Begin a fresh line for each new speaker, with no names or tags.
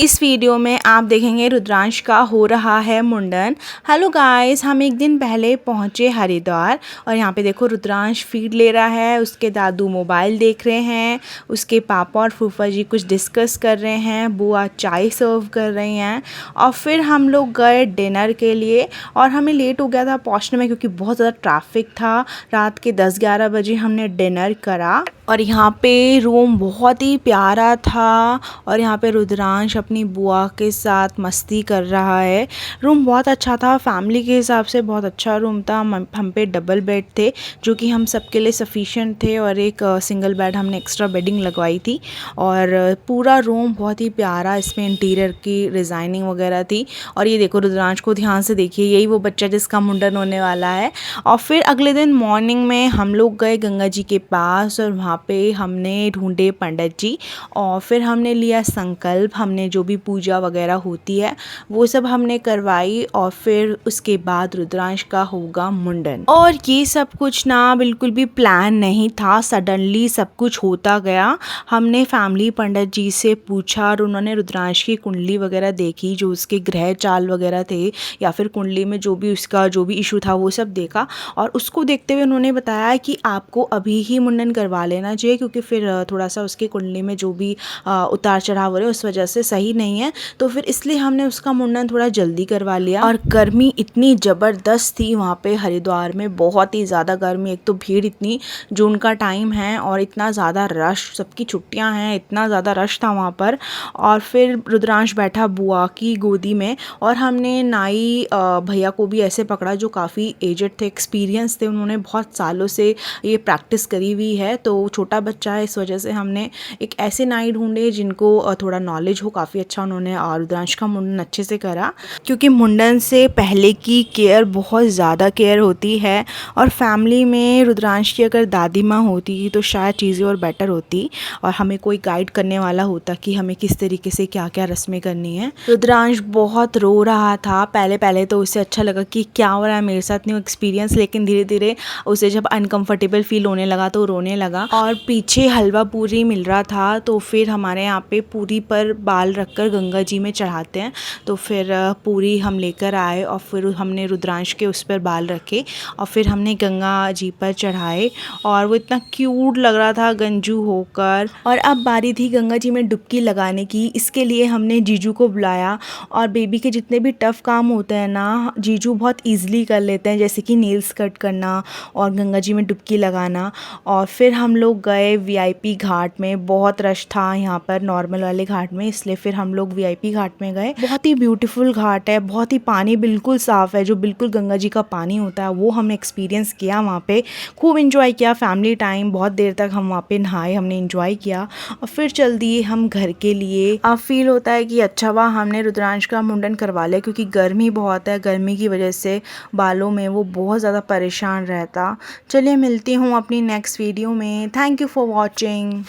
इस वीडियो में आप देखेंगे रुद्रांश का हो रहा है मुंडन। हेलो गाइस, हम एक दिन पहले पहुंचे हरिद्वार और यहाँ पे देखो रुद्रांश फीड ले रहा है, उसके दादू मोबाइल देख रहे हैं, उसके पापा और फूफा जी कुछ डिस्कस कर रहे हैं, बुआ चाय सर्व कर रही हैं और फिर हम लोग गए डिनर के लिए। और हमें लेट हो गया था पहुँचने में क्योंकि बहुत ज़्यादा ट्रैफिक था। रात के 10-11 बजे हमने डिनर करा और यहाँ पे रूम बहुत ही प्यारा था और यहाँ पे रुद्रांश अपनी बुआ के साथ मस्ती कर रहा है। रूम बहुत अच्छा था, फैमिली के हिसाब से बहुत अच्छा रूम था। हम पे डबल बेड थे जो कि हम सबके लिए सफिशिएंट थे और एक सिंगल बेड हमने एक्स्ट्रा बेडिंग लगवाई थी। और पूरा रूम बहुत ही प्यारा, इसमें इंटीरियर की डिज़ाइनिंग वगैरह थी। और ये देखो रुद्रांश को ध्यान से देखिए, यही वो बच्चा जिसका मुंडन होने वाला है। और फिर अगले दिन मॉर्निंग में हम लोग गए गंगा जी के पास और वहाँ पे हमने ढूंढे पंडित जी और फिर हमने लिया संकल्प। हमने जो भी पूजा वगैरह होती है वो सब हमने करवाई और फिर उसके बाद रुद्रांश का होगा मुंडन। और ये सब कुछ ना बिल्कुल भी प्लान नहीं था, सडनली सब कुछ होता गया। हमने फैमिली पंडित जी से पूछा और उन्होंने रुद्रांश की कुंडली वगैरह देखी, जो उसके ग्रह चाल वगैरह थे या फिर कुंडली में जो भी उसका जो भी इशू था वो सब देखा। और उसको देखते हुए उन्होंने बताया कि आपको अभी ही मुंडन करवा लेना चाहिए क्योंकि फिर थोड़ा सा उसकी कुंडली में जो भी उतार चढ़ाव हो रहे उस वजह से सही नहीं है। तो फिर इसलिए हमने उसका मुंडन थोड़ा जल्दी करवा लिया। और गर्मी इतनी ज़बरदस्त थी वहाँ पे हरिद्वार में, बहुत ही ज़्यादा गर्मी। एक तो भीड़ इतनी, जून का टाइम है और इतना ज़्यादा रश, सबकी छुट्टियाँ हैं, इतना ज़्यादा रश था वहाँ पर। और फिर रुद्रांश बैठा बुआ की गोदी में और हमने नाई भैया को भी ऐसे पकड़ा जो काफ़ी एजेड थे, एक्सपीरियंस थे, उन्होंने बहुत सालों से ये प्रैक्टिस करी हुई है। तो छोटा बच्चा है, इस वजह से हमने एक ऐसे नाई ढूंढे जिनको थोड़ा नॉलेज हो। काफ़ी अच्छा उन्होंने रुद्रांश का मुंडन अच्छे से करा क्योंकि मुंडन से पहले की केयर बहुत ज़्यादा केयर होती है। और फैमिली में रुद्रांश की अगर दादी माँ होती तो शायद चीज़ें और बेटर होती और हमें कोई गाइड करने वाला होता कि हमें किस तरीके से क्या क्या रस्में करनी है। रुद्रांश बहुत रो रहा था। पहले पहले तो उसे अच्छा लगा कि क्या हो रहा है मेरे साथ, न्यू एक्सपीरियंस, लेकिन धीरे धीरे उसे जब अनकंफर्टेबल फील होने लगा तो रोने लगा। और पीछे हलवा पूरी मिल रहा था तो फिर हमारे यहाँ पे पूरी पर बाल रखकर गंगा जी में चढ़ाते हैं, तो फिर पूरी हम लेकर आए और फिर हमने रुद्रांश के उस पर बाल रखे और फिर हमने गंगा जी पर चढ़ाए और वो इतना क्यूट लग रहा था गंजू होकर। और अब बारी थी गंगा जी में डुबकी लगाने की। इसके लिए हमने जीजू को बुलाया और बेबी के जितने भी टफ़ काम होते हैं ना जीजू बहुत ईजिली कर लेते हैं, जैसे कि नेल्स कट करना और गंगा जी में डुबकी लगाना। और फिर हम लोग गए वीआईपी घाट में, बहुत रश था यहाँ पर नॉर्मल वाले घाट में, इसलिए फिर हम लोग वीआईपी घाट में गए। बहुत ही ब्यूटीफुल घाट है, बहुत ही पानी बिल्कुल साफ़ है, जो बिल्कुल गंगा जी का पानी होता है वो हमने एक्सपीरियंस किया वहाँ पे। खूब इन्जॉय किया फैमिली टाइम, बहुत देर तक हम वहाँ पे नहाए, हमने इन्जॉय किया और फिर चल दिए हम घर के लिए। अब फील होता है कि अच्छा हुआ हमने रुद्रांश का मुंडन करवा लिया क्योंकि गर्मी बहुत है, गर्मी की वजह से बालों में वो बहुत ज़्यादा परेशान रहता। चलिए मिलती हूँ अपनी नेक्स्ट वीडियो में। Thank you for watching.